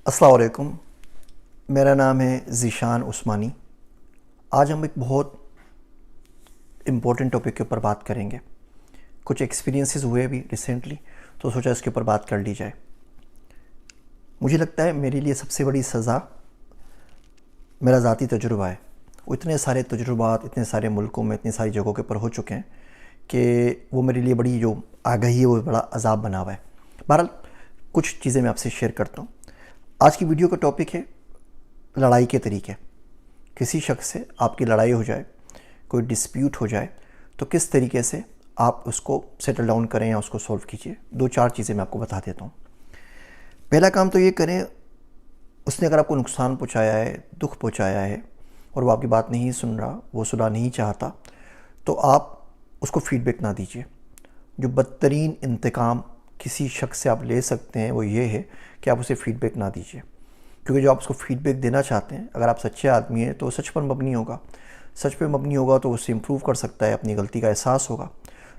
السلام علیکم، میرا نام ہے ذیشان عثمانی۔ آج ہم ایک بہت امپورٹنٹ ٹاپک کے اوپر بات کریں گے۔ کچھ ایکسپیرینسز ہوئے بھی ریسنٹلی، تو سوچا اس کے اوپر بات کر لی جائے۔ مجھے لگتا ہے میرے لیے سب سے بڑی سزا میرا ذاتی تجربہ ہے۔ وہ اتنے سارے تجربات اتنے سارے ملکوں میں اتنی ساری جگہوں کے اوپر ہو چکے ہیں کہ وہ میرے لیے بڑی جو آگہی ہے وہ بڑا عذاب بنا ہوا ہے۔ بہرحال کچھ چیزیں میں آپ سے شیئر کرتا ہوں۔ آج کی ویڈیو کا ٹاپک ہے لڑائی کے طریقے۔ کسی شخص سے آپ کی لڑائی ہو جائے، کوئی ڈسپیوٹ ہو جائے، تو کس طریقے سے آپ اس کو سیٹل ڈاؤن کریں یا اس کو سولو کیجئے۔ 2-4 چیزیں میں آپ کو بتا دیتا ہوں۔ پہلا کام تو یہ کریں، اس نے اگر آپ کو نقصان پہنچایا ہے، دکھ پہنچایا ہے اور وہ آپ کی بات نہیں سن رہا، وہ صلح نہیں چاہتا، تو آپ اس کو فیڈ بیک نہ دیجیے۔ جو بدترین انتقام کسی شخص سے آپ لے سکتے ہیں وہ یہ ہے کہ آپ اسے فیڈ بیک نہ دیجیے، کیونکہ جو آپ اس کو فیڈ بیک دینا چاہتے ہیں، اگر آپ سچے آدمی ہیں تو سچ پر مبنی ہوگا۔ سچ پہ مبنی ہوگا تو اس سے امپروو کر سکتا ہے، اپنی غلطی کا احساس ہوگا۔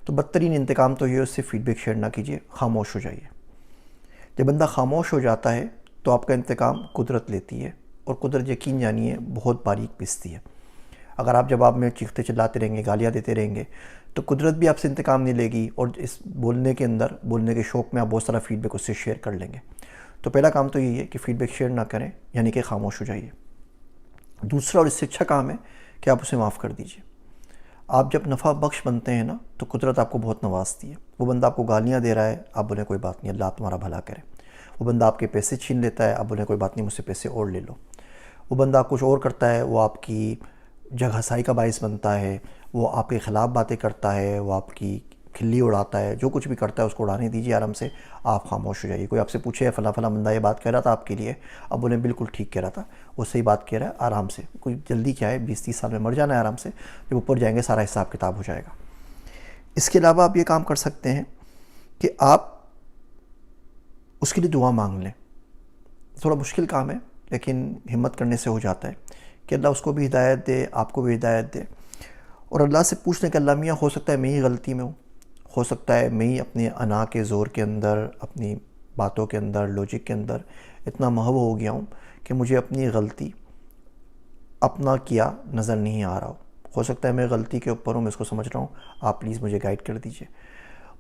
تو بدترین انتقام تو یہ، اس سے فیڈ بیک شیئر نہ کیجیے، خاموش ہو جائیے۔ جب بندہ خاموش ہو جاتا ہے تو آپ کا انتقام قدرت لیتی ہے، اور قدرت یقین جانیے بہت باریک پیستی ہے۔ اگر آپ جواب میں چیختے چلاتے رہیں گے، گالیاں دیتے رہیں گے، تو قدرت بھی آپ سے انتقام نہیں لے گی، اور اس بولنے کے اندر، بولنے کے شوق میں آپ بہت سارا فیڈ بیک اس سے شیئر کر لیں گے۔ تو پہلا کام تو یہی ہے کہ فیڈ بیک شیئر نہ کریں، یعنی کہ خاموش ہو جائیے۔ دوسرا اور اس سے اچھا کام ہے کہ آپ اسے معاف کر دیجیے۔ آپ جب نفع بخش بنتے ہیں نا، تو قدرت آپ کو بہت نوازتی ہے۔ وہ بندہ آپ کو گالیاں دے رہا ہے، آپ بولیں کوئی بات نہیں، اللہ تمہارا بھلا کرے۔ وہ بندہ آپ کے پیسے چھین لیتا ہے، آپ بولیں کوئی بات نہیں، مجھ سے پیسے اور لے لو۔ وہ بندہ کچھ اور کرتا ہے، وہ آپ کی جگ ہسائی کا باعث بنتا ہے، وہ آپ کے خلاف باتیں کرتا ہے، وہ آپ کی کھلی اڑاتا ہے، جو کچھ بھی کرتا ہے اس کو اڑانے دیجیے آرام سے، آپ خاموش ہو جائیے۔ کوئی آپ سے پوچھے فلاں فلاں بندہ یہ بات کہہ رہا تھا آپ کے لیے، اب بولیں بالکل ٹھیک کہہ رہا تھا، وہ صحیح بات کہہ رہا ہے، آرام سے، کوئی جلدی کیا ہے، 20-30 سال میں مر جانا ہے آرام سے، جب اوپر جائیں گے سارا حساب کتاب ہو جائے گا۔ اس کے علاوہ آپ یہ کام کر سکتے ہیں کہ آپ اس کے لیے دعا مانگ لیں۔ تھوڑا مشکل کام ہے، لیکن ہمت کرنے سے ہو جاتا ہے کہ اللہ اس کو بھی ہدایت دے، آپ کو بھی ہدایت دے۔ اور اللہ سے پوچھنے کہ اللہ میاں، ہو سکتا ہے میں ہی غلطی میں ہوں، ہو سکتا ہے میں ہی اپنے انا کے زور کے اندر، اپنی باتوں کے اندر، لوجک کے اندر اتنا محو ہو گیا ہوں کہ مجھے اپنی غلطی، اپنا کیا نظر نہیں آ رہا ہو سکتا ہے میں غلطی کے اوپر ہوں، میں اس کو سمجھ رہا ہوں، آپ پلیز مجھے گائیڈ کر دیجئے۔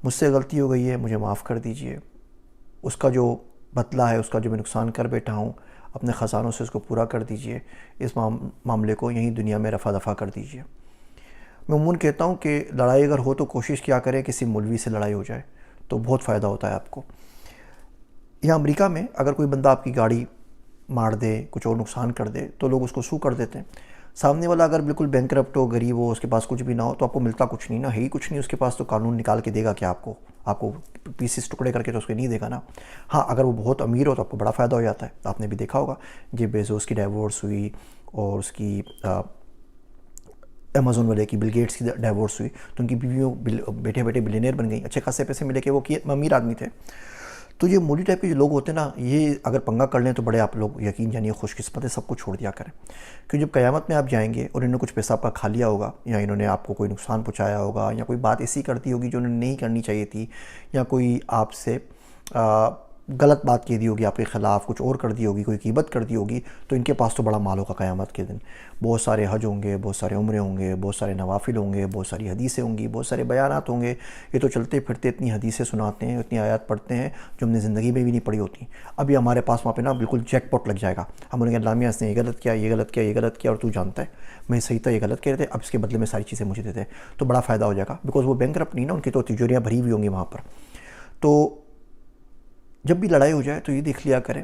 مجھ سے غلطی ہو گئی ہے، مجھے معاف کر دیجئے۔ اس کا جو بدلہ ہے، اس کا جو میں نقصان کر بیٹھا ہوں، اپنے خزانوں سے اس کو پورا کر دیجئے۔ اس معاملے کو یہیں دنیا میں رفع دفع کر دیجئے۔ میں عموماً کہتا ہوں کہ لڑائی اگر ہو تو کوشش کیا کریں کسی مولوی سے لڑائی ہو جائے، تو بہت فائدہ ہوتا ہے آپ کو۔ یہاں امریکہ میں اگر کوئی بندہ آپ کی گاڑی مار دے، کچھ اور نقصان کر دے، تو لوگ اس کو سو کر دیتے ہیں۔ سامنے والا اگر بالکل بینکرپٹ ہو، غریب ہو، اس کے پاس کچھ بھی نہ ہو، تو آپ کو ملتا کچھ نہیں نا، ہے ہی کچھ نہیں اس کے پاس، تو قانون نکال کے دے گا کیا آپ کو پیسز ٹکڑے کر کے تو اس کو نہیں دے گا نا۔ ہاں اگر وہ بہت امیر ہو تو آپ کو بڑا فائدہ ہو جاتا ہے۔ آپ نے بھی دیکھا ہوگا، جیف بیزوس کی ڈائیورس ہوئی، اور اس کی امیزون والے کی، بل گیٹس کی ڈائیورس ہوئی، تو ان کی بیویوں بیٹھے بیٹھے بلینئر بن گئیں، اچھے خاصے پیسے ملے کہ وہ امیر آدمی تھے۔ تو یہ مولی ٹائپ کے جو لوگ ہوتے ہیں نا، یہ اگر پنگا کر لیں تو بڑے آپ لوگ یقین جانیے خوش قسمت ہے، سب کو چھوڑ دیا کریں۔ کہ جب قیامت میں آپ جائیں گے اور انہوں نے کچھ پیسہ آپ کا کھا لیا ہوگا، یا انہوں نے آپ کو کوئی نقصان پہنچایا ہوگا، یا کوئی بات ایسی کرتی ہوگی جو انہوں نے نہیں کرنی چاہیے تھی، یا کوئی آپ سے غلط بات کہہ دی ہوگی، آپ کے خلاف کچھ اور کر دی ہوگی، کوئی غیبت کر دی ہوگی، تو ان کے پاس تو بڑا مال ہوگا قیامت کے دن۔ بہت سارے حج ہوں گے، بہت سارے عمرے ہوں گے، بہت سارے نوافل ہوں گے، بہت ساری حدیثیں ہوں گی، بہت سارے بیانات ہوں گے۔ یہ تو چلتے پھرتے اتنی حدیثیں سناتے ہیں، اتنی آیات پڑھتے ہیں جو ہم نے زندگی میں بھی نہیں پڑھی ہوتی۔ ابھی ہمارے پاس وہاں پہ نا بالکل جیک پاٹ لگ جائے گا، ہم بولیں گے اللہ میاں اس نے یہ غلط کیا، یہ غلط کیا، یہ غلط کیا، اور تو جانتا ہے میں صحیح تھا، یہ غلط کہہ رہے تھے، اب اس کے بدلے میں ساری چیزیں مجھے دیتے ہیں، تو بڑا فائدہ ہو جائے گا، بیکاز وہ بینکرپٹ نہیں نا، ان کی تو تجوریاں بھری ہوئی ہوں گی وہاں پر۔ تو جب بھی لڑائی ہو جائے تو یہ دیکھ لیا کریں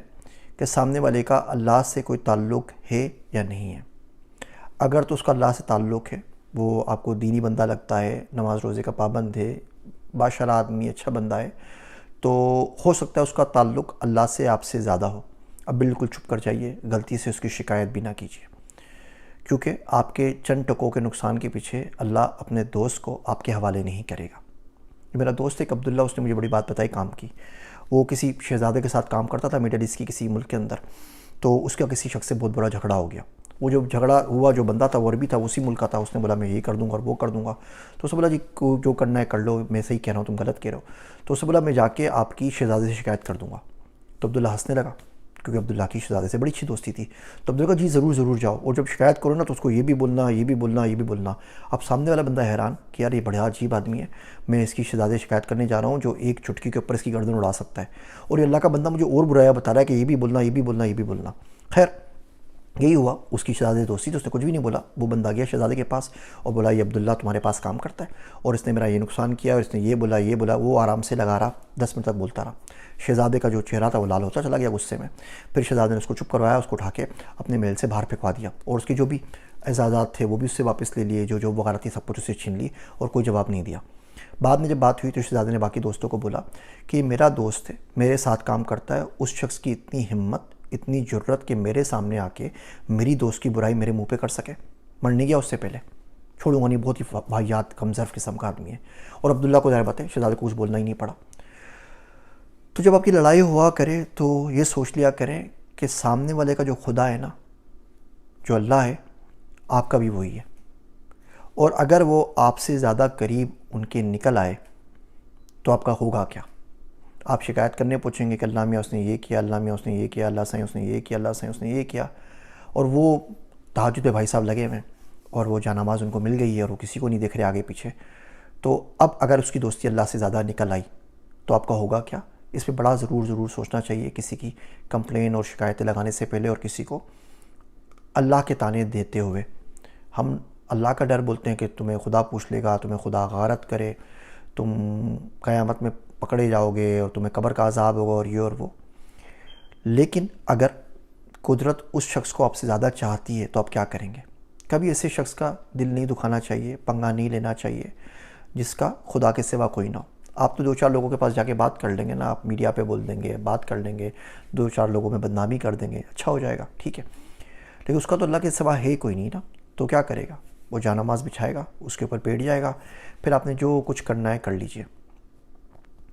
کہ سامنے والے کا اللہ سے کوئی تعلق ہے یا نہیں ہے۔ اگر تو اس کا اللہ سے تعلق ہے، وہ آپ کو دینی بندہ لگتا ہے، نماز روزے کا پابند ہے، باشرہ آدمی، اچھا بندہ ہے، تو ہو سکتا ہے اس کا تعلق اللہ سے آپ سے زیادہ ہو۔ اب بالکل چپ کر جائیے، غلطی سے اس کی شکایت بھی نہ کیجیے، کیونکہ آپ کے چند ٹکوں کے نقصان کے پیچھے اللہ اپنے دوست کو آپ کے حوالے نہیں کرے گا۔ میرا دوست ایک عبداللہ، اس نے مجھے بڑی بات بتائی کام کی۔ وہ کسی شہزادے کے ساتھ کام کرتا تھا مڈل ایسٹ کی کسی ملک کے اندر، تو اس کا کسی شخص سے بہت بڑا جھگڑا ہو گیا۔ وہ جو جھگڑا ہوا، جو بندہ تھا وہ عربی تھا، اسی ملک کا تھا، اس نے بولا میں یہ کر دوں گا اور وہ کر دوں گا۔ تو اس نے بولا جی جو کرنا ہے کر لو، میں صحیح کہہ رہا ہوں تم غلط کہہ رہے ہو۔ تو اس نے بولا میں جا کے آپ کی شہزادے سے شکایت کر دوں گا۔ تو عبداللہ ہنسنے لگا، کیونکہ عبداللہ کی شہزادے سے بڑی اچھی دوستی تھی. تو عبداللہ کہا جی ضرور جاؤ, اور جب شکایت کرو نا تو اس کو یہ بھی بولنا یہ بھی بولنا یہ بھی بولنا. اب سامنے والا بندہ حیران کہ یار یہ بڑا عجیب آدمی ہے, میں اس کی شہزادے شکایت کرنے جا رہا ہوں جو ایک چٹکی کے اوپر اس کی گردن اڑا سکتا ہے, اور یہ اللہ کا بندہ مجھے اور برایا بتا رہا ہے کہ یہ بھی بولنا یہ بھی بولنا یہ بھی بولنا. خیر یہی ہوا, اس کی شہزادے دوستی تو اس نے کچھ بھی نہیں بولا. وہ بندہ گیا شہزادے کے پاس اور بولا یہ عبداللہ تمہارے پاس کام کرتا ہے اور اس نے میرا یہ نقصان کیا اور اس نے یہ بولا. وہ آرام سے لگا رہا, 10 منٹ تک بولتا رہا. شہزادے کا جو چہرہ تھا وہ لال ہوتا چلا گیا غصے میں. پھر شہزادے نے اس کو چپ کروایا, اس کو اٹھا کے اپنے محل سے باہر پھینکوا دیا, اور اس کے جو بھی اعزازات تھے وہ بھی اس سے واپس لے لیے, جو وغیرہ تھی سب کچھ اس سے چھین لی, اور کوئی جواب نہیں دیا. بعد میں جب بات ہوئی تو شہزادے نے باقی دوستوں کو بولا کہ میرا دوست ہے, میرے ساتھ کام کرتا ہے, اس شخص کی اتنی ہمت اتنی جرت کہ میرے سامنے آ کے میری دوست کی برائی میرے منہ پہ کر سکے, مرنے گیا اس سے پہلے, چھوڑوں گا نہیں, بہت ہی واہیات کمزرف قسم کا آدمی ہے. اور عبداللہ کو ظاہر بات ہے شہزادے کو کچھ بولنا ہی نہیں پڑا. تو جب آپ کی لڑائی ہوا کرے تو یہ سوچ لیا کریں کہ سامنے والے کا جو خدا ہے نا, جو اللہ ہے, آپ کا بھی وہی ہے, اور اگر وہ آپ سے زیادہ قریب ان کے نکل آئے تو آپ کا ہوگا کیا؟ آپ شکایت کرنے پوچھیں گے کہ اللہ میاں اس نے یہ کیا, اللہ میاں اس نے یہ کیا, اللہ سائیں اس نے یہ کیا, اللہ سائیں اس نے یہ کیا, اور وہ تہجد پہ بھائی صاحب لگے ہوئے ہیں اور وہ جانماز ان کو مل گئی ہے اور وہ کسی کو نہیں دیکھ رہے آگے پیچھے. تو اب اگر اس کی دوستی اللہ سے زیادہ نکل آئی تو آپ کا ہوگا کیا؟ اس پہ بڑا ضرور سوچنا چاہیے کسی کی کمپلین اور شکایتیں لگانے سے پہلے, اور کسی کو اللہ کے تانے دیتے ہوئے. ہم اللہ کا ڈر بولتے ہیں کہ تمہیں خدا پوچھ لے گا, تمہیں خدا غارت کرے, تم قیامت میں پکڑے جاؤ گے اور تمہیں قبر کا عذاب ہوگا اور یہ اور وہ. لیکن اگر قدرت اس شخص کو آپ سے زیادہ چاہتی ہے تو آپ کیا کریں گے؟ کبھی ایسے شخص کا دل نہیں دکھانا چاہیے, پنگا نہیں لینا چاہیے جس کا خدا کے سوا کوئی نہ ہو. آپ تو 2-4 لوگوں کے پاس جا کے بات کر لیں گے نا, آپ میڈیا پہ بول دیں گے, بات کر لیں گے, 2-4 لوگوں میں بدنامی کر دیں گے, اچھا ہو جائے گا, ٹھیک ہے, لیکن اس کا تو اللہ کے سوا ہے کوئی نہیں نا. تو کیا کرے گا؟ وہ جانماز بچھائے گا, اس کے اوپر پیٹ جائے گا, پھر آپ نے جو کچھ کرنا ہے کر لیجئے.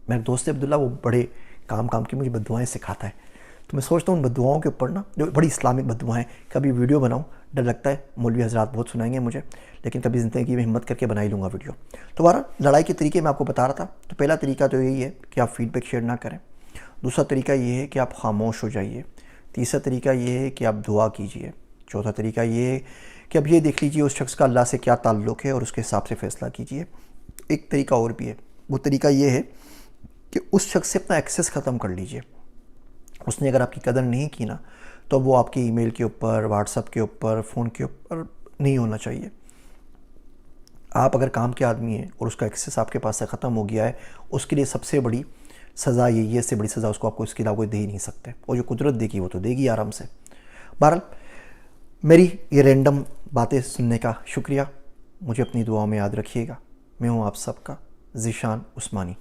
میرا دوست عبداللہ وہ بڑے کام کی مجھے بددعائیں سکھاتا ہے, تو میں سوچتا ہوں ان بددعاؤں کے اوپر نا, جو بڑی اسلامک بددعائیں, کبھی ویڈیو بناؤں, ڈر لگتا ہے مولوی حضرات بہت سنائیں گے مجھے, لیکن کبھی زندگی میں ہمت کر کے بنا ہی لوں گا ویڈیو. تو بہرحال لڑائی کے طریقے میں آپ کو بتا رہا تھا. تو پہلا طریقہ تو یہی ہے کہ آپ فیڈ بیک شیئر نہ کریں. دوسرا طریقہ یہ ہے کہ آپ خاموش ہو جائیے. تیسرا طریقہ یہ ہے کہ آپ دعا کیجئے. چوتھا طریقہ یہ ہے کہ اب یہ دیکھ لیجئے اس شخص کا اللہ سے کیا تعلق ہے اور اس کے حساب سے فیصلہ کیجئے. ایک طریقہ اور بھی ہے, وہ طریقہ یہ ہے کہ اس شخص سے اپنا ایکسیس ختم کر لیجئے. اس نے اگر آپ کی قدر نہیں کی نا تو وہ آپ کی ای میل کے اوپر, واٹس ایپ کے اوپر, فون کے اوپر نہیں ہونا چاہیے. آپ اگر کام کے آدمی ہیں اور اس کا ایکسیس آپ کے پاس سے ختم ہو گیا ہے, اس کے لیے سب سے بڑی سزا یہی ہے, اس سے بڑی سزا اس کو آپ کو اس کے علاوہ کوئی دے ہی نہیں سکتے, اور جو قدرت دے گی وہ تو دے گی آرام سے. بہرحال میری یہ رینڈم باتیں سننے کا شکریہ. مجھے اپنی دعاؤں میں یاد رکھیے گا. میں ہوں آپ سب کا ذیشان عثمانی.